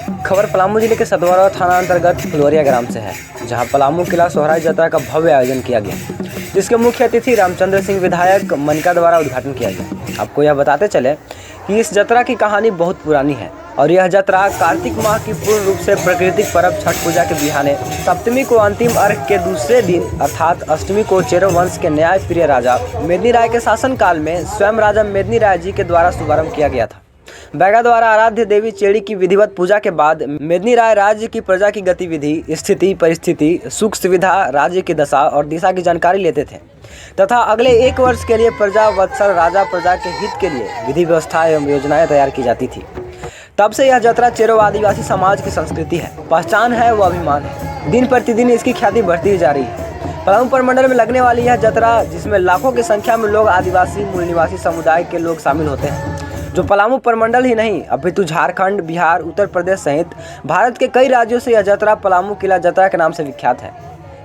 खबर पलामू जिले के सतवरा थाना अंतर्गत फुलवरिया ग्राम से है, जहां पलामू किला सोहराय यात्रा का भव्य आयोजन किया गया, जिसके मुख्य अतिथि रामचंद्र सिंह विधायक मनका द्वारा उद्घाटन किया गया। आपको यह बताते चले कि इस यात्रा की कहानी बहुत पुरानी है और यह यात्रा कार्तिक माह की पूर्ण रूप से प्राकृतिक पर्व छठ पूजा के बिहाने सप्तमी को अंतिम अर्घ के दूसरे दिन अर्थात अष्टमी को चेरो वंश के न्याय प्रिय राजा मेदिनी राय के शासन काल में स्वयं राजा मेदिनी राय जी के द्वारा शुभारंभ किया गया था। बैगा द्वारा आराध्य देवी चेड़ी की विधिवत पूजा के बाद मेदिनी राय राज्य की प्रजा की गतिविधि, स्थिति, परिस्थिति, सुख सुविधा, राज्य की दशा और दिशा की जानकारी लेते थे तथा अगले 1 वर्ष के लिए प्रजा वत्सल राजा प्रजा के हित के लिए विधि व्यवस्था एवं योजनाएं तैयार की जाती थी। तब से यह यात्रा चेरो आदिवासी समाज की संस्कृति है, पहचान है व अभिमान है। दिन प्रतिदिन इसकी ख्याति बढ़ती जा रही है। पलामू प्रमंडल में लगने वाली यह यात्रा, जिसमें लाखों की संख्या में लोग आदिवासी मूल निवासी समुदाय के लोग शामिल होते हैं, जो पलामू प्रमंडल ही नहीं अपितु झारखंड, बिहार, उत्तर प्रदेश सहित भारत के कई राज्यों से यह यात्रा पलामू किला यात्रा के नाम से विख्यात है।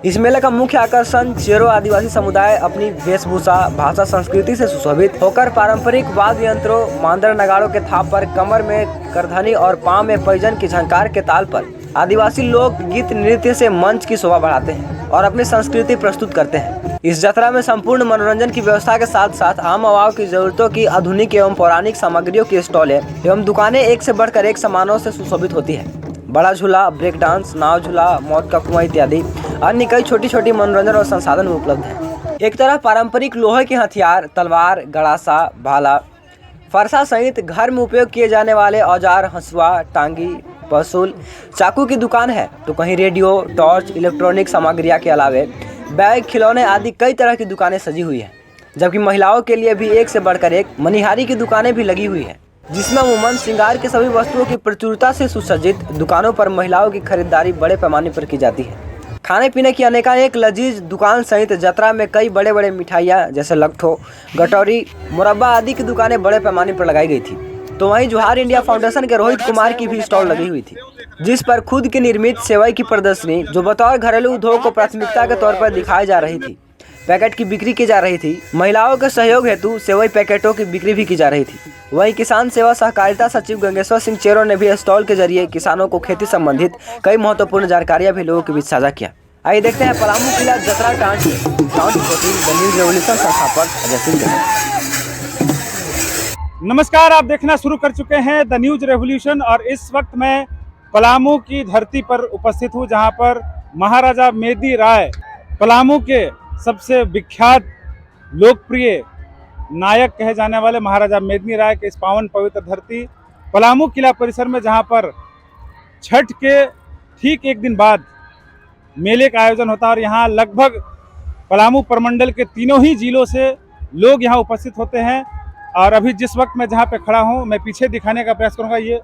इस मेले का मुख्य आकर्षण चेरो आदिवासी समुदाय अपनी वेशभूषा, भाषा, संस्कृति से सुशोभित होकर पारंपरिक वाद्य यंत्रों, मांदर, नगाड़ों के थाप पर, कमर में करधनी और पाँव में पैजन की झंकार के ताल पर आदिवासी लोग गीत नृत्य से मंच की शोभा बढ़ाते हैं और अपनी संस्कृति प्रस्तुत करते हैं। इस यात्रा में संपूर्ण मनोरंजन की व्यवस्था के साथ साथ आम आवाम की जरूरतों की आधुनिक एवं पौराणिक सामग्रियों की स्टॉलें एवं दुकानें एक से बढ़कर एक सामानों से सुशोभित होती है। बड़ा झूला, ब्रेक डांस, नाव झूला, मौत का कुआं इत्यादि अन्य कई छोटी छोटी मनोरंजन और संसाधन उपलब्ध हैं। एक तरफ पारंपरिक लोहे के हथियार, तलवार, गड़ासा, भाला, फरसा सहित घर में उपयोग किए जाने वाले औजार, हंसुआ, टांगी, पसूल, चाकू की दुकान है, तो कहीं रेडियो, टॉर्च, इलेक्ट्रॉनिक सामग्रियों के अलावे बैग, खिलौने आदि कई तरह की दुकानें सजी हुई हैं। जबकि महिलाओं के लिए भी एक से बढ़कर एक मनिहारी की दुकानें भी लगी हुई हैं, जिसमें अमूमन श्रृंगार के सभी वस्तुओं की प्रचुरता से सुसज्जित दुकानों पर महिलाओं की खरीदारी बड़े पैमाने पर की जाती है। खाने पीने की अनेकानेक लजीज दुकान सहित यात्रा में कई बड़े बड़े मिठाइयाँ जैसे लट्ठो, गटौरी, मुरब्बा आदि की दुकानें बड़े पैमाने पर लगाई गई थी। तो वहीं जोहार इंडिया फाउंडेशन के रोहित कुमार की भी स्टॉल लगी हुई थी, जिस पर खुद की निर्मित सेवई की प्रदर्शनी, जो बतौर घरेलू उद्योग को प्राथमिकता के तौर पर दिखाई जा रही थी, पैकेट की बिक्री की जा रही थी। महिलाओं के सहयोग हेतु सेवई पैकेटों की बिक्री भी की जा रही थी। वहीं किसान सेवा सहकारिता सचिव गंगेश्वर सिंह चेरो ने भी स्टॉल के जरिए किसानों को खेती संबंधित कई महत्वपूर्ण जानकारियां भी लोगों के बीच साझा किया। आइए देखते हैं पलामू किला यात्रा ground reporting the news revolution संस्थापक अजय सिंह। नमस्कार, आप देखना शुरू कर चुके हैं द न्यूज रेवोल्यूशन और इस वक्त मैं पलामू की धरती पर उपस्थित हूं, जहां पर महाराजा मेदिनी राय, पलामू के सबसे विख्यात लोकप्रिय नायक कहे जाने वाले महाराजा मेदिनी राय के इस पावन पवित्र धरती पलामू किला परिसर में, जहां पर छठ के ठीक एक दिन बाद मेले का आयोजन होता है और यहाँ लगभग पलामू प्रमंडल के तीनों ही जिलों से लोग यहाँ उपस्थित होते हैं। और अभी जिस वक्त मैं जहाँ पे खड़ा हूँ, मैं पीछे दिखाने का प्रयास करूँगा। ये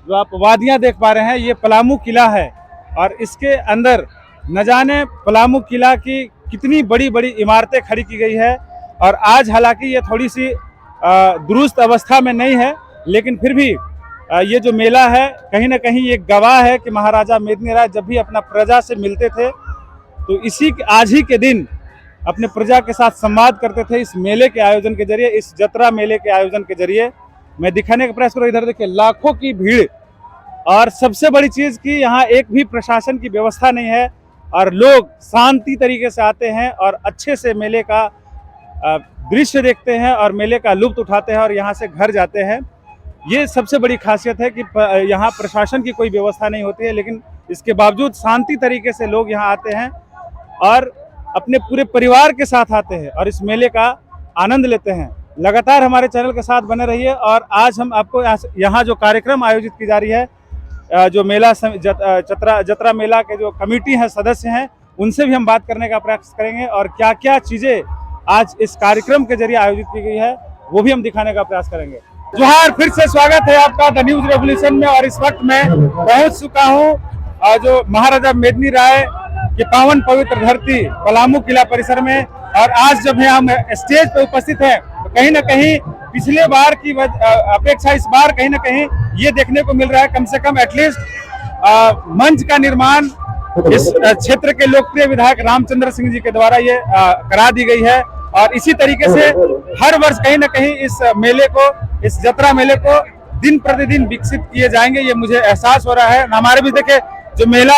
जो आप वादियाँ देख पा रहे हैं, ये पलामू किला है और इसके अंदर न जाने पलामू किला की कितनी बड़ी बड़ी इमारतें खड़ी की गई है। और आज हालांकि ये थोड़ी सी दुरुस्त अवस्था में नहीं है, लेकिन फिर भी ये जो मेला है कहीं ना कहीं ये गवाह है कि महाराजा मेदिनी राय जब भी अपना प्रजा से मिलते थे तो आज ही के दिन अपने प्रजा के साथ संवाद करते थे। इस मेले के आयोजन के जरिए, इस जत्रा मेले के आयोजन के जरिए मैं दिखाने का प्रयास करूँ। इधर देखिए लाखों की भीड़ और सबसे बड़ी चीज कि यहाँ एक भी प्रशासन की व्यवस्था नहीं है और लोग शांति तरीके से आते हैं और अच्छे से मेले का दृश्य देखते हैं और मेले का लुत्फ उठाते हैं और यहाँ से घर जाते हैं। ये सबसे बड़ी खासियत है कि यहाँ प्रशासन की कोई व्यवस्था नहीं होती है, लेकिन इसके बावजूद शांति तरीके से लोग यहाँ आते हैं और अपने पूरे परिवार के साथ आते हैं और इस मेले का आनंद लेते हैं। लगातार हमारे चैनल के साथ बने रहिए और आज हम आपको यहाँ जो कार्यक्रम आयोजित की जा रही है, जो मेला जत्रा मेला के जो कमेटी है, सदस्य हैं, उनसे भी हम बात करने का प्रयास करेंगे और क्या क्या चीज़ें आज इस कार्यक्रम के जरिए आयोजित की गई है वो भी हम दिखाने का प्रयास करेंगे। जोहार, फिर से स्वागत है आपका द न्यूज रेवोल्यूशन में और इस वक्त मैं पहुंच चुका हूं जो महाराजा मेदिनी राय की पावन पवित्र धरती पलामू किला परिसर में। और आज जब हम स्टेज पर उपस्थित हैं तो कहीं ना कहीं पिछले बार की अपेक्षा इस बार कहीं ना कहीं ये देखने को मिल रहा है, कम से कम एटलीस्ट मंच का निर्माण इस क्षेत्र के लोकप्रिय विधायक रामचंद्र सिंह जी के द्वारा ये करा दी गई है। और इसी तरीके से हर वर्ष कहीं ना कहीं इस मेले को, इस जत्रा मेले को दिन प्रतिदिन विकसित किए जाएंगे, ये मुझे एहसास हो रहा है। हमारे भी देखिए जो मेला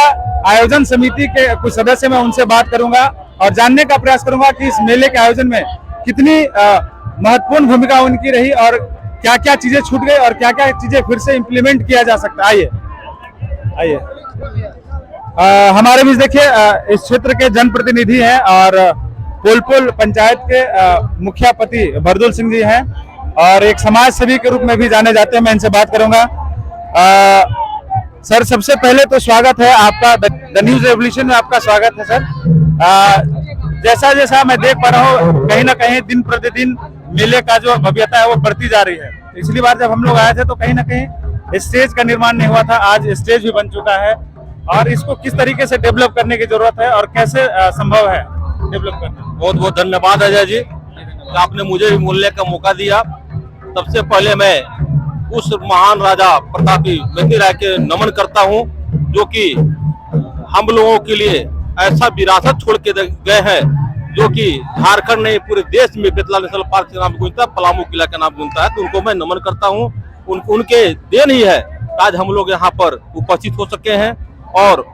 आयोजन समिति के कुछ सदस्य, मैं उनसे बात करूंगा और जानने का प्रयास करूंगा कि इस मेले के आयोजन में कितनी महत्वपूर्ण भूमिका उनकी रही और क्या क्या चीजें छूट गई और क्या क्या चीजें फिर से इम्प्लीमेंट किया जा सकता है। आइए आइए, हमारे बीच देखिए इस क्षेत्र के जनप्रतिनिधि हैं और पोलपुल पंचायत के मुखियापति बरदुल सिंह जी हैं और एक समाज सेवी के रूप में भी जाने जाते हैं। मैं इनसे बात करूंगा। सर, सबसे पहले तो स्वागत है आपका द न्यूज रेवोल्यूशन में, आपका स्वागत है सर। जैसा जैसा मैं देख पा रहा हूँ कहीं ना कहीं दिन प्रतिदिन मेले का जो भव्यता है वो बढ़ती जा रही है। पिछली बार जब हम लोग आए थे तो कहीं ना कहीं स्टेज का निर्माण नहीं हुआ था, आज स्टेज भी बन चुका है और इसको किस तरीके से डेवलप करने की जरूरत है और कैसे संभव है डेवलप करना। बहुत बहुत धन्यवाद अजय जी, आपने मुझे भी बोलने का मौका दिया। सबसे पहले मैं उस महान राजा प्रतापी मेहदी राय के नमन करता हूं, जो कि हम लोगों के लिए ऐसा विरासत छोड़ के गए हैं जो कि झारखंड नहीं पूरे देश में बेतला नेशनल पार्क के नाम गूंजता है, पलामू किला का नाम गूंजता है। तो उनको मैं नमन करता हूं। उनके देन ही है आज हम लोग यहाँ पर उपस्थित हो सके हैं और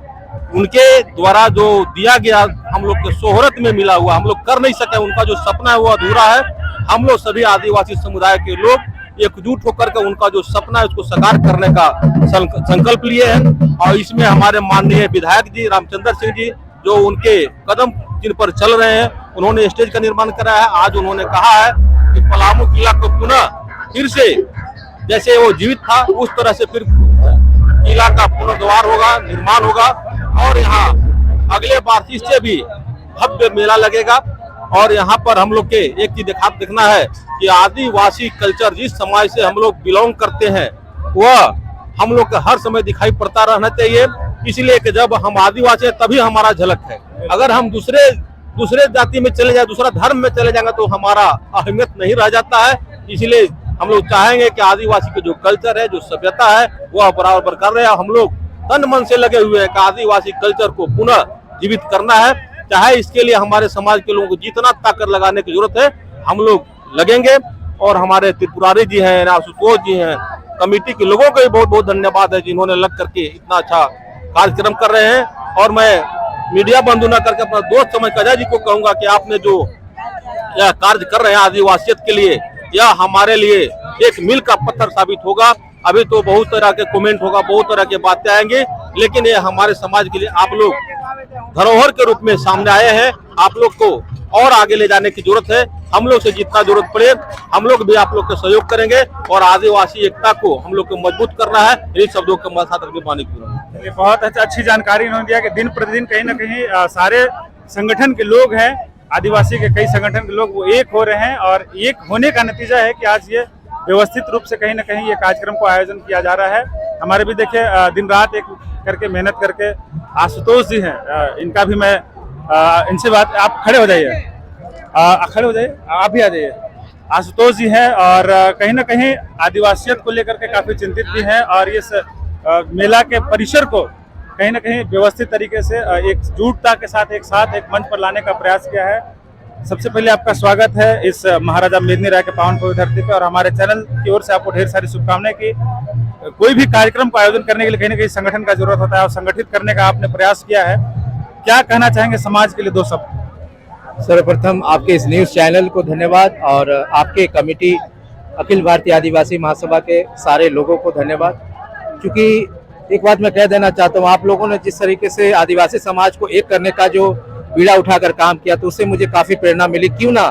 उनके द्वारा जो दिया गया हम लोग के शोहरत में मिला हुआ हम लोग कर नहीं सके, उनका जो सपना है वो अधूरा है। हम लोग सभी आदिवासी समुदाय के लोग एकजुट होकर के उनका जो सपना है उसको साकार करने का संकल्प लिए हैं और इसमें हमारे माननीय विधायक जी रामचंद्र सिंह जी जो उनके कदम जिन पर चल रहे हैं, उन्होंने स्टेज का निर्माण करा है। आज उन्होंने कहा है कि पलामू किला को पुनः फिर से जैसे वो जीवित था उस तरह से फिर किला का पुनर्द्वार होगा, निर्माण होगा और यहाँ अगले बार इससे भी भव्य मेला लगेगा। और यहाँ पर हम लोग के एक चीज देखना है कि आदिवासी कल्चर जिस समाज से हम लोग बिलोंग करते हैं वह हम लोग का हर समय दिखाई पड़ता रहना चाहिए, इसलिए कि जब हम आदिवासी हैं तभी हमारा झलक है। अगर हम दूसरे जाति में चले जाए, दूसरा धर्म में चले जाएंगे तो हमारा अहमियत नहीं रह जाता है। इसलिए हम लोग चाहेंगे कि आदिवासी के जो कल्चर है, जो सभ्यता है, वह बराबर बरकरार रहे। हम लोग तन मन से लगे हुए हैं कि आदिवासी कल्चर को पुनः जीवित करना है। चाहे इसके लिए हमारे समाज के लोगों को जितना ताकत लगाने की जरूरत है हम लोग लगेंगे। और हमारे त्रिपुरारी जी हैं, आशुतोष जी हैं, कमेटी के लोगों को भी बहुत बहुत धन्यवाद है जिन्होंने लग करके इतना अच्छा कार्यक्रम कर रहे हैं। और मैं मीडिया बंधु न करके अपना दोस्त समझ अजय जी को कहूंगा कि आपने जो यह कार्य कर रहे हैं आदिवासियत के लिए, यह हमारे लिए एक मील का पत्थर साबित होगा। अभी तो बहुत तरह के कमेंट होगा, बहुत तरह के बातें आएंगे, लेकिन ये हमारे समाज के लिए आप लोग धरोहर के रूप में सामने आए हैं। आप लोग को और आगे ले जाने की जरूरत है। हम लोग से जितना जरूरत पड़े हम लोग भी आप लोग का सहयोग करेंगे और आदिवासी एकता को हम लोग को मजबूत करना है। इन शब्दों के साथ अग्नि पानी की बहुत अच्छी जानकारी इन्होंने दिया कि दिन प्रतिदिन कहीं ना कहीं सारे संगठन के लोग हैं, आदिवासी के कई संगठन के लोग वो एक हो रहे हैं और एक होने का नतीजा है कि आज ये व्यवस्थित रूप से कहीं ना कहीं ये कार्यक्रम को आयोजन किया जा रहा है। हमारे भी देखिए दिन रात एक करके मेहनत करके आशुतोष जी हैं, इनका भी मैं इनसे बात, आप खड़े हो जाइए, खड़े हो जाइए, आप भी आ जाइए। आशुतोष जी हैं और कहीं ना कहीं आदिवासियत को लेकर के काफी चिंतित भी हैं और इस मेला के परिसर को कहीं ना कहीं व्यवस्थित तरीके से एकजुटता के साथ एक मंच पर लाने का प्रयास किया है। सबसे पहले आपका स्वागत है इस महाराजा मेदिनी राय के पावन पवित्र धरती पे और हमारे चैनल की ओर से आपको ढेर सारी शुभकामनाएं कि कोई भी कार्यक्रम को आयोजन करने के लिए कहीं ना कहीं संगठन का जरूरत होता है और संगठित करने का आपने प्रयास किया है। क्या कहना चाहेंगे समाज के लिए दो शब्द? सर्वप्रथम आपके इस न्यूज चैनल को धन्यवाद और आपके कमेटी अखिल भारतीय आदिवासी महासभा के सारे लोगों को धन्यवाद। क्योंकि एक बात मैं कह देना चाहता हूँ, आप लोगों ने जिस तरीके से आदिवासी समाज को एक करने का जो बीड़ा उठाकर काम किया तो उससे मुझे काफी प्रेरणा मिली। क्यों ना,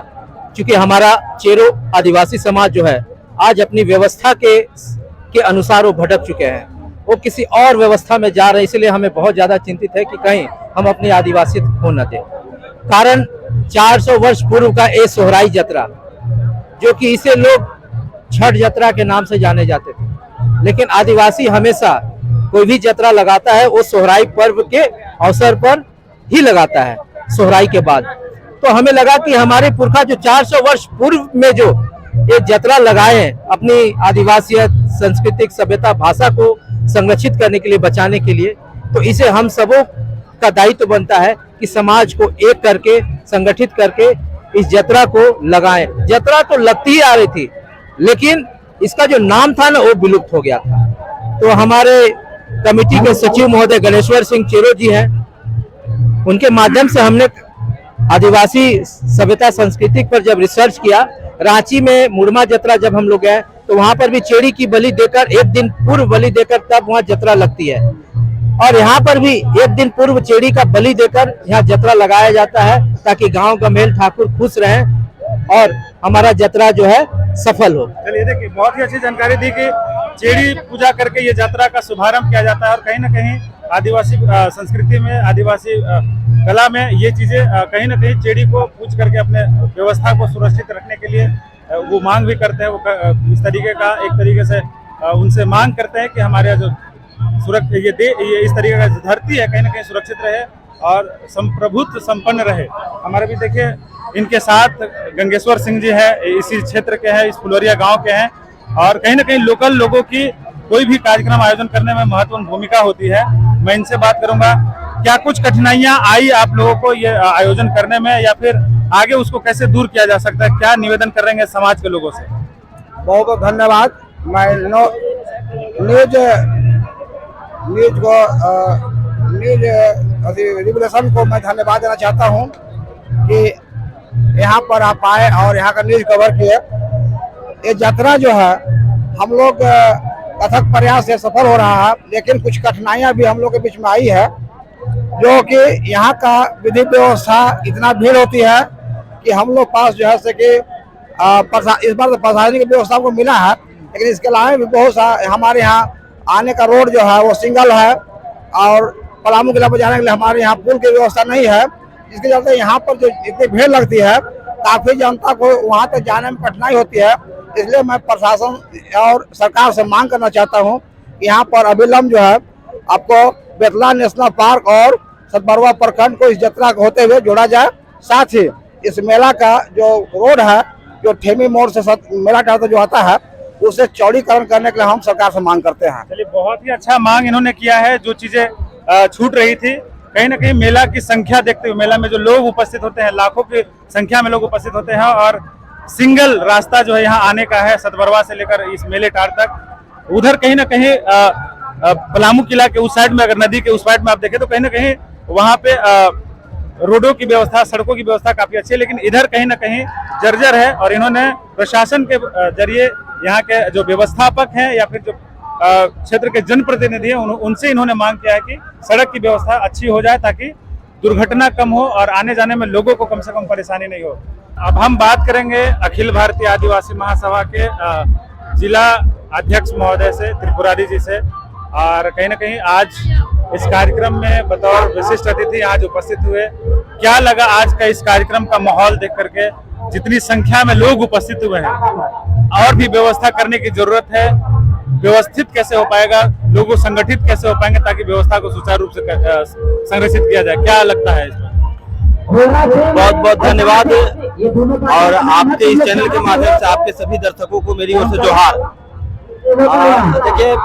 क्योंकि हमारा चेरो आदिवासी समाज जो है आज अपनी व्यवस्था के अनुसार वो भटक चुके हैं, वो किसी और व्यवस्था में जा रहे हैं। इसलिए हमें बहुत ज्यादा चिंतित है कि कहीं हम अपनी आदिवासियत खो न दें। कारण 400 वर्ष पूर्व का ये सोहराई जतरा, जो कि इसे लोग छठ जतरा के नाम से जाने जाते थे, लेकिन आदिवासी हमेशा कोई भी जतरा लगाता है वो सोहराई पर्व के अवसर पर ही लगाता है, सोहराई के बाद। तो हमें लगा कि हमारे पुरखा जो 400 वर्ष पूर्व में जो ये जतरा लगाए अपनी आदिवासियत, सांस्कृतिक सभ्यता, भाषा को संरक्षित करने के लिए, बचाने के लिए, तो इसे हम सबों का दायित्व बनता है कि समाज को एक करके, संगठित करके इस जतरा को लगाएं। जतरा तो लगती ही आ रही थी, लेकिन इसका जो नाम था ना वो विलुप्त हो गया था। तो हमारे कमेटी के सचिव महोदय गणेश्वर सिंह चेरो जी हैं, उनके माध्यम से हमने आदिवासी सभ्यता संस्कृति पर जब रिसर्च किया, रांची में मुड़मा जतरा जब हम लोग गए तो वहां पर भी चेड़ी की बलि देकर, एक दिन पूर्व बलि देकर तब वहां जतरा लगती है। और यहाँ पर भी एक दिन पूर्व चेड़ी का बलि देकर यहाँ जतरा लगाया जाता है, ताकि गांव का मेल ठाकुर खुश रहें और हमारा जतरा जो है सफल हो। चलिए, देखिए बहुत ही अच्छी जानकारी दी कि चेड़ी पूजा करके ये यात्रा का शुभारंभ किया जाता है और कहीं ना कहीं आदिवासी संस्कृति में, आदिवासी कला में ये चीजें कहीं ना कहीं चेड़ी को पूज करके अपने व्यवस्था को सुरक्षित रखने के लिए वो मांग भी करते हैं। वो इस तरीके का, एक तरीके से उनसे मांग करते हैं कि हमारे जो ये इस तरीके का धरती है कहीं ना कहीं सुरक्षित रहे और संप्रभुत्व संपन्न रहे। हमारे भी देखिए इनके साथ गंगेश्वर सिंह जी है, इसी क्षेत्र के हैं, इस फुलवरिया गांव के हैं और कहीं ना कहीं लोकल लोगों की कोई भी कार्यक्रम आयोजन करने में महत्वपूर्ण भूमिका होती है। मैं इनसे बात करूंगा, क्या कुछ कठिनाइयां आई आप लोगों को ये आयोजन करने में, या फिर आगे उसको कैसे दूर किया जा सकता है? क्या निवेदन करेंगे समाज के लोगों से? बहुत बहुत धन्यवाद। मैं न्यूज रिवोल्यूशन को मैं धन्यवाद देना चाहता हूं कि यहाँ पर आप आए और यहाँ का न्यूज कवर किए। ये यात्रा जो है हम लोग अथक प्रयास से सफल हो रहा है, लेकिन कुछ कठिनाइयां भी हम लोग के बीच में आई है, जो कि यहाँ का विधि व्यवस्था इतना भीड़ होती है कि हम लोग पास जो है से कि इस बार तो प्रशासनिक व्यवस्था को मिला है, लेकिन इसके अलावा भी बहुत सा हमारे यहाँ आने का रोड जो है वो सिंगल है और पलामू किला पर जाने के लिए हमारे यहाँ पुल की व्यवस्था नहीं है। इसके चलते यहाँ पर जो इतनी भीड़ लगती है, काफी जनता को वहाँ तक जाने में कठिनाई होती है। इसलिए मैं प्रशासन और सरकार से मांग करना चाहता हूँ कि यहाँ पर अविलंब जो है आपको बेतला नेशनल पार्क और सतबरवा प्रखंड को इस यात्रा को होते हुए जोड़ा जाए। साथ ही इस मेला का जो रोड है, जो ठेमी मोड़ से मेला टाटा जो आता है, उसे चौड़ीकरण करने के लिए हम सरकार से मांग करते हैं। चलिए, बहुत ही अच्छा मांग इन्होंने किया है। जो चीजें छूट रही थी, कहीं ना कहीं मेला की संख्या देखते हुए, मेला में जो लोग उपस्थित होते हैं, लाखों की संख्या में लोग उपस्थित होते हैं और सिंगल रास्ता जो है यहाँ आने का है सतबरवा से लेकर इस मेले टार तक। उधर कहीं ना कहीं पलामू किला के उस साइड में, अगर नदी के उस साइड में आप देखें तो कहीं ना कहीं वहाँ पे रोडों की व्यवस्था, सड़कों की व्यवस्था काफी अच्छी है, लेकिन इधर कहीं ना कहीं जर्जर है। और इन्होंने प्रशासन के जरिए यहाँ के जो व्यवस्थापक हैं या फिर जो क्षेत्र के जनप्रतिनिधि हैं उनसे इन्होंने मांग किया है कि सड़क की व्यवस्था अच्छी हो जाए, ताकि दुर्घटना कम हो और आने जाने में लोगों को कम से कम परेशानी नहीं हो। अब हम बात करेंगे अखिल भारतीय आदिवासी महासभा के जिला अध्यक्ष महोदय से, त्रिपुरारी जी से। और कहीं ना कहीं आज इस कार्यक्रम में बतौर विशिष्ट अतिथि आज उपस्थित हुए। क्या लगा आज का इस कार्यक्रम का माहौल देख करके? जितनी संख्या में लोग उपस्थित हुए हैं, और भी व्यवस्था करने की जरूरत है। व्यवस्थित कैसे हो पाएगा, लोगों संगठित कैसे हो पाएंगे ताकि व्यवस्था को सुचारू रूप से संरक्षित किया जाए? क्या लगता है इसमें? बहुत बहुत धन्यवाद और आपके इस चैनल के माध्यम से आपके सभी दर्शकों को मेरी ओर से जोहार। देखिए,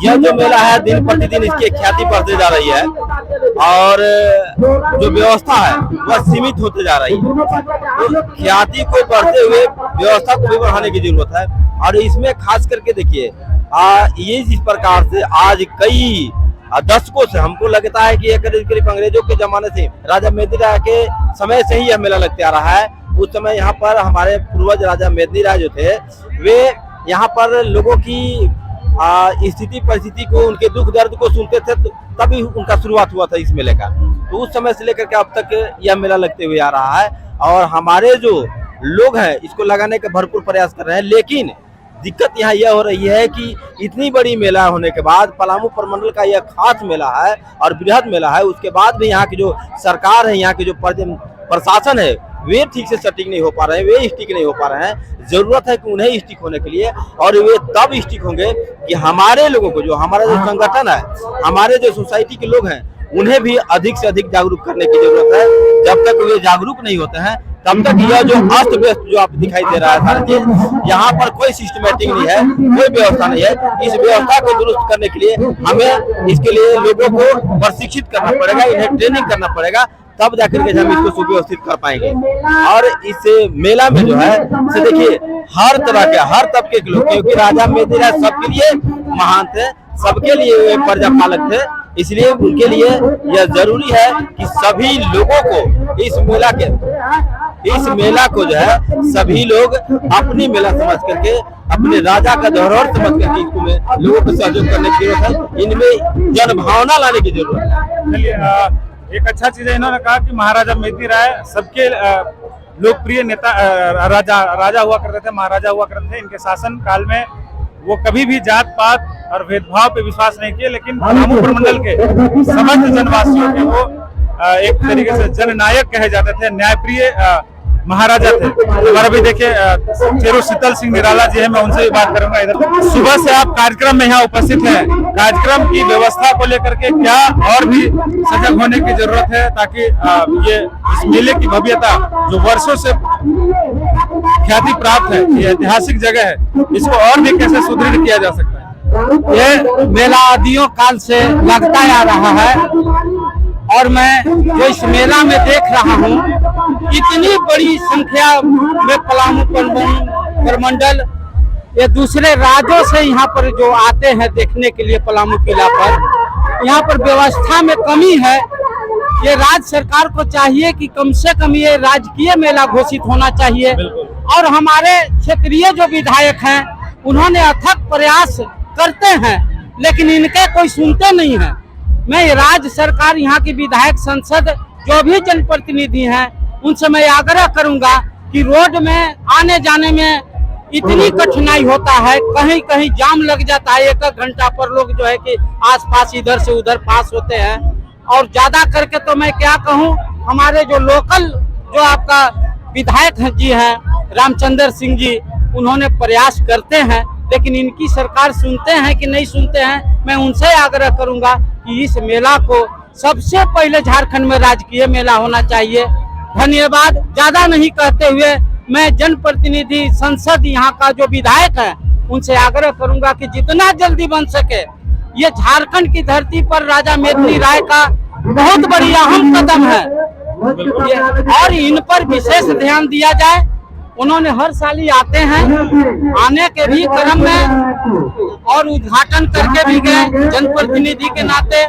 यह जो मेला है दिन प्रतिदिन इसकी ख्याति बढ़ती जा रही है और जो व्यवस्था है वह सीमित होते जा रही है। तो ख्याति को बढ़ते हुए व्यवस्था को भी बढ़ाने की जरूरत है। और इसमें खास करके देखिए, ये इस प्रकार से आज कई दशकों से हमको लगता है कि ये करीब अंग्रेजों के जमाने से, राजा मेदिनी राय के समय से ही यह मेला लगते आ रहा है। उस समय यहाँ पर हमारे पूर्वज राजा मेदिनी राय जो थे, वे यहाँ पर लोगों की स्थिति परिस्थिति को, उनके दुख दर्द को सुनते थे, तो तभी उनका शुरुआत हुआ था इस मेले का। तो उस समय से लेकर के अब तक यह मेला लगते हुए आ रहा है और हमारे जो लोग हैं इसको लगाने का भरपूर प्रयास कर रहे हैं। लेकिन दिक्कत यहाँ यह हो रही है कि इतनी बड़ी मेला होने के बाद, पलामू प्रमंडल का यह खास मेला है और बृहद मेला है, उसके बाद भी यहाँ की जो सरकार है, यहाँ की जो प्रशासन है, वे ठीक से सटिक नहीं हो पा रहे हैं, वे स्टिक नहीं हो पा रहे हैं। जरूरत है कि उन्हें स्टिक होने के लिए, और वे तब स्टिक होंगे कि हमारे लोगों को, जो हमारा जो संगठन है, हमारे जो सोसाइटी के लोग हैं, उन्हें भी अधिक से अधिक जागरूक करने की जरूरत है। जब तक वे जागरूक नहीं होते हैं तब तक यह जो अस्त व्यस्त जो आप दिखाई दे रहा है सारी चीज, यहाँ पर कोई सिस्टमेटिक नहीं है, कोई व्यवस्था नहीं है। इस व्यवस्था को दुरुस्त करने के लिए हमें इसके लिए लोगों को प्रशिक्षित करना पड़ेगा, इन्हें ट्रेनिंग करना पड़ेगा, तब जाकर के हम इसको सुव्यवस्थित कर पाएंगे। और इस मेला में जो है से देखिए हर तरह के हर तबके के लोग, क्योंकि राजा मेहदी राय सबके लिए महान थे, सबके लिए वे प्रजा पालक थे, इसलिए उनके लिए यह जरूरी है कि सभी लोगों को इस मेला को जो है सभी लोग अपनी मेला समझ करके, अपने राजा का धरोहर समझ करके इसमें लोगों को सहयोग करने की जरूरत है, इनमें जन भावना लाने की जरूरत है। चलिए, एक अच्छा चीज है, इन्होंने कहा कि महाराजा मेहदी राय सबके लोकप्रिय नेता राजा हुआ करते थे, महाराजा हुआ करते थे। इनके शासन काल में वो कभी भी जात पात और भेदभाव पे विश्वास नहीं किए, लेकिन पलामू प्रमंडल के समस्त जनवासियों के वो एक तरीके से जननायक कहे जाते थे, न्यायप्रिय महाराजा थे। हमारा भी देखिए चेरो शीतल सिंह निराला जी है, मैं उनसे भी बात करूंगा। इधर सुबह से आप कार्यक्रम में यहाँ उपस्थित हैं, कार्यक्रम की व्यवस्था को लेकर के क्या और भी सजग होने की जरूरत है, ताकि ये इस मेले की भव्यता जो वर्षों से ख्याति प्राप्त है, ये ऐतिहासिक जगह है, इसको और भी कैसे सुदृढ़ किया जा सकता है। ये मेला आदियों काल से लगता आ रहा है और मैं जो इस मेला में देख रहा हूँ, इतनी बड़ी संख्या में पलामू प्रमंडल ये दूसरे राज्यों से यहाँ पर जो आते हैं देखने के लिए पलामू किला पर, यहाँ पर व्यवस्था में कमी है। ये राज्य सरकार को चाहिए कि कम से कम ये राजकीय मेला घोषित होना चाहिए, और हमारे क्षेत्रीय जो विधायक हैं उन्होंने अथक प्रयास करते हैं, लेकिन इनके कोई सुनते नहीं है। मैं राज्य सरकार, यहाँ की विधायक, संसद, जो भी जनप्रतिनिधि हैं, उनसे मैं आग्रह करूंगा कि रोड में आने जाने में इतनी कठिनाई होता है, कहीं कहीं जाम लग जाता है, एक घंटा पर लोग जो है कि आसपास इधर से उधर पास होते हैं। और ज्यादा करके तो मैं क्या कहूँ, हमारे जो लोकल जो आपका विधायक जी हैं रामचंद्र सिंह जी, उन्होंने प्रयास करते हैं, लेकिन इनकी सरकार सुनते हैं कि नहीं सुनते हैं। मैं उनसे आग्रह करूंगा कि इस मेला को सबसे पहले झारखंड में राजकीय मेला होना चाहिए। धन्यवाद। ज्यादा नहीं कहते हुए मैं जनप्रतिनिधि, संसद, यहाँ का जो विधायक है, उनसे आग्रह करूंगा कि जितना जल्दी बन सके ये झारखंड की धरती पर राजा मेहदी राय का बहुत बड़ी अहम कदम है और इन पर विशेष ध्यान दिया जाए। उन्होंने हर साल ही आते हैं, आने के भी क्रम में और उद्घाटन करके भी गए जनप्रतिनिधि के नाते।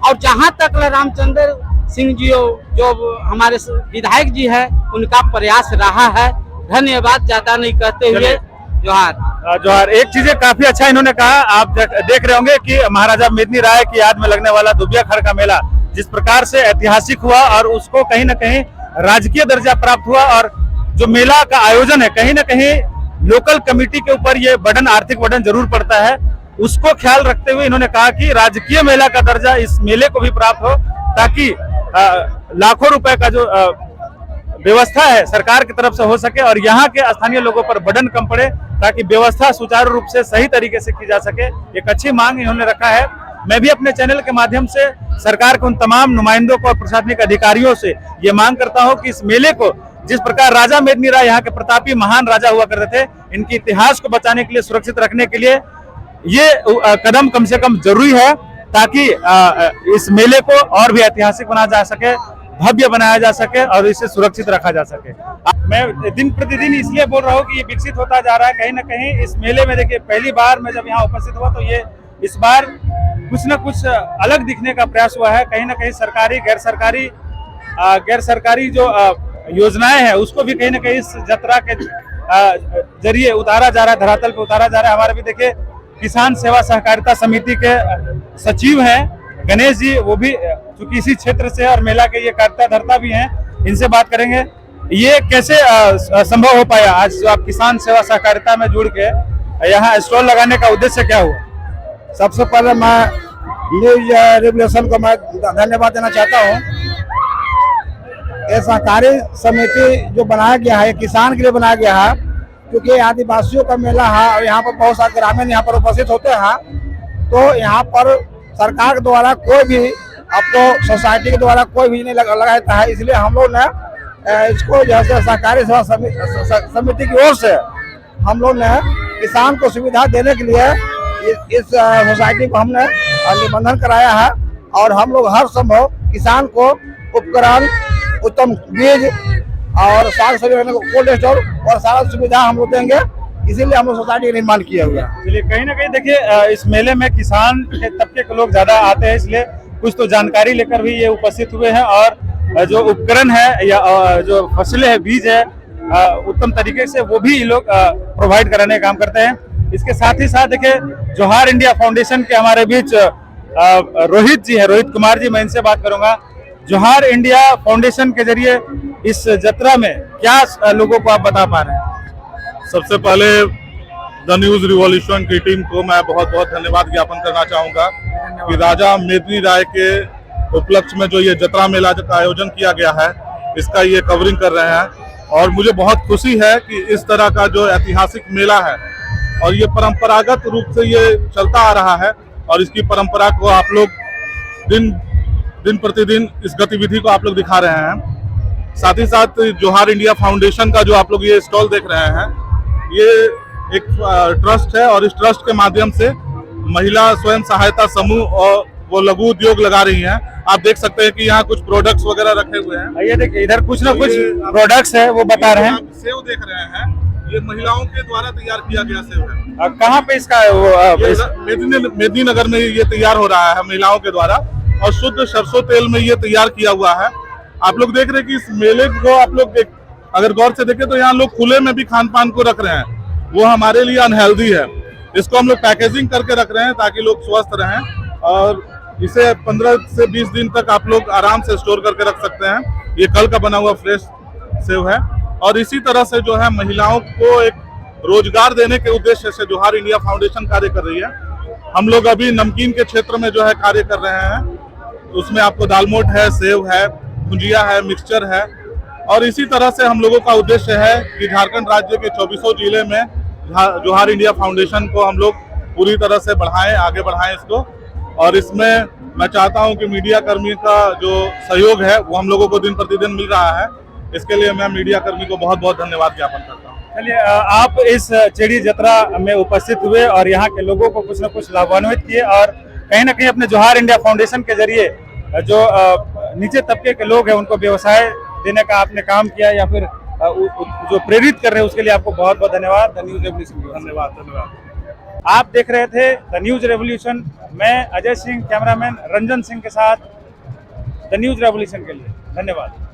और जहां तक रामचंद्र सिंह जी जो हमारे विधायक जी है, उनका प्रयास रहा है। धन्यवाद। ज्यादा नहीं कहते हुए जोहार। जोहार। एक चीज काफी अच्छा इन्होंने कहा, आप देख रहे होंगे कि महाराजा मेहदी राय की याद में लगने वाला दुबिया खर का मेला जिस प्रकार से ऐतिहासिक हुआ और उसको कहीं न कहीं राजकीय दर्जा प्राप्त हुआ, और जो मेला का आयोजन है कहीं न कहीं लोकल कमेटी के ऊपर ये बर्डन, आर्थिक बर्डन जरूर पड़ता है, उसको ख्याल रखते हुए इन्होंने कहा कि राजकीय मेला का दर्जा इस मेले को भी प्राप्त हो, ताकि लाखों रुपए का जो व्यवस्था है सरकार की तरफ से हो सके और यहाँ के स्थानीय लोगों पर बर्डन कम पड़े, ताकि व्यवस्था सुचारू रूप से सही तरीके से की जा सके। एक अच्छी मांग इन्होंने रखा है। मैं भी अपने चैनल के माध्यम से सरकार के उन तमाम नुमाइंदों को और प्रशासनिक अधिकारियों से ये मांग करता हूँ कि इस मेले को, जिस प्रकार राजा मेहदी राय यहाँ के प्रतापी महान राजा हुआ करते थे, इनके इतिहास को बचाने के लिए, सुरक्षित रखने के लिए ये कदम कम से कम जरूरी है, ताकि इस मेले को और भी ऐतिहासिक बनाया जा सके, भव्य बनाया जा सके और इसे सुरक्षित रखा जा सके। मैं दिन प्रतिदिन इसलिए बोल रहा हूँ कि ये विकसित होता जा रहा है। कहीं ना कहीं इस मेले में देखिए, पहली बार मैं जब यहाँ उपस्थित हुआ तो ये इस बार कुछ न कुछ अलग दिखने का प्रयास हुआ है। कहीं ना कहीं सरकारी, गैर सरकारी जो योजनाएं हैं उसको भी कहीं ना कहीं इस यात्रा के जरिए उतारा जा रहा है, धरातल पे उतारा जा रहा है। हमारे भी देखिए किसान सेवा सहकारिता समिति के सचिव हैं गणेश जी, वो भी चूंकि इसी क्षेत्र से और मेला के ये कर्ता धर्ता भी हैं, इनसे बात करेंगे। ये कैसे संभव हो पाया आज जो आप किसान सेवा सहकारिता में जुड़ के यहाँ स्टॉल लगाने का उद्देश्य क्या हुआ? सबसे पहले मैं न्यूज रेवल्यूशन को मैं धन्यवाद देना चाहता हूँ। ये सहकारी समिति जो बनाया गया है, किसान के लिए बनाया गया है, क्योंकि आदिवासियों का मेला है और यहाँ पर बहुत सारे ग्रामीण यहाँ पर उपस्थित होते हैं। तो यहाँ पर सरकार के द्वारा कोई भी, अब तो सोसाइटी के द्वारा कोई भी नहीं लगाता है, इसलिए हम लोग ने इसको जैसे सहकारी सेवा समिति की ओर से हम लोग ने किसान को सुविधा देने के लिए इस सोसाइटी को हमने निबंधन कराया है। और हम लोग हर संभव किसान को उपकरण उत्तम बीज और साग सब्जी रखने को कोल्ड स्टोर और सारा सुविधा हम लोग देंगे, इसीलिए हम लोग सोसाइटी का निर्माण किया हुआ है। चलिए, कहीं ना कहीं देखिए इस मेले में किसान के तबके के लोग ज्यादा आते हैं, इसलिए कुछ तो जानकारी लेकर भी ये उपस्थित हुए हैं और जो उपकरण है या जो फसलें है, बीज है, उत्तम तरीके से वो भी ये लोग प्रोवाइड कराने का काम करते हैं। इसके साथ ही साथ देखिए जोहार इंडिया फाउंडेशन के हमारे बीच रोहित जी है, रोहित कुमार जी, मैं इनसे बात करूंगा। जोहार इंडिया फाउंडेशन के जरिए इस जत्रा में क्या लोगों को आप बता पा रहे हैं? सबसे पहले द न्यूज रिवॉल्यूशन की टीम को मैं बहुत बहुत धन्यवाद ज्ञापन करना चाहूंगा कि राजा मेदिनी राय के उपलक्ष्य में जो ये जत्रा मेला का आयोजन किया गया है, इसका ये कवरिंग कर रहे हैं और मुझे बहुत खुशी है कि इस तरह का जो ऐतिहासिक मेला है और ये परंपरागत रूप से ये चलता आ रहा है और इसकी परंपरा को आप लोग दिन प्रतिदिन इस गतिविधि को आप लोग दिखा रहे हैं। साथ ही साथ जोहार इंडिया फाउंडेशन का जो आप लोग ये स्टॉल देख रहे हैं, ये एक ट्रस्ट है और इस ट्रस्ट के माध्यम से महिला स्वयं सहायता समूह और वो लघु उद्योग लगा रही हैं। आप देख सकते हैं कि यहाँ कुछ प्रोडक्ट्स वगैरह रखे हुए हैं। ये देखिए इधर कुछ ना कुछ प्रोडक्ट्स है, वो बता रहे हैं। सेव देख रहे हैं, ये महिलाओं के द्वारा तैयार किया गया सेव है। कहाँ पे इसका मेदिनीनगर में ये तैयार हो रहा है महिलाओं के द्वारा और शुद्ध सरसों तेल में ये तैयार किया हुआ है। आप लोग देख रहे हैं कि इस मेले को आप लोग अगर गौर से देखें तो यहाँ लोग खुले में भी खान पान को रख रहे हैं, वो हमारे लिए अनहेल्दी है। इसको हम लोग पैकेजिंग करके रख रहे हैं ताकि लोग स्वस्थ रहें और इसे 15 से 20 दिन तक आप लोग आराम से स्टोर करके रख सकते हैं। ये कल का बना हुआ फ्रेश सेव है और इसी तरह से जो है महिलाओं को एक रोजगार देने के उद्देश्य से जोहार इंडिया फाउंडेशन कार्य कर रही है। हम लोग अभी नमकीन के क्षेत्र में जो है कार्य कर रहे हैं, उसमें आपको दालमोट है, सेव है, भुजिया है, मिक्सचर है और इसी तरह से हम लोगों का उद्देश्य है कि झारखंड राज्य के 24 जिले में जोहार इंडिया फाउंडेशन को हम लोग पूरी तरह से बढ़ाएं, आगे बढ़ाएं इसको। और इसमें मैं चाहता हूं कि मीडिया कर्मी का जो सहयोग है वो हम लोगों को दिन प्रतिदिन मिल रहा है। इसके लिए मैं मीडिया कर्मी को बहुत बहुत धन्यवाद ज्ञापन करता हूं। चलिए, आप इस चेड़ी जत्रा में उपस्थित हुए और यहाँ के लोगों को कुछ न कुछ लाभान्वित किए और कहीं ना कहीं अपने जोहार इंडिया फाउंडेशन के जरिए जो नीचे तबके के लोग हैं उनको व्यवसाय देने का आपने काम किया या फिर जो प्रेरित कर रहे हैं, उसके लिए आपको बहुत बहुत धन्यवाद। द न्यूज रेवोल्यूशन, धन्यवाद। आप देख रहे थे द न्यूज रेवोल्यूशन। मैं अजय सिंह, कैमरामैन रंजन सिंह के साथ द न्यूज रेवोल्यूशन के लिए धन्यवाद।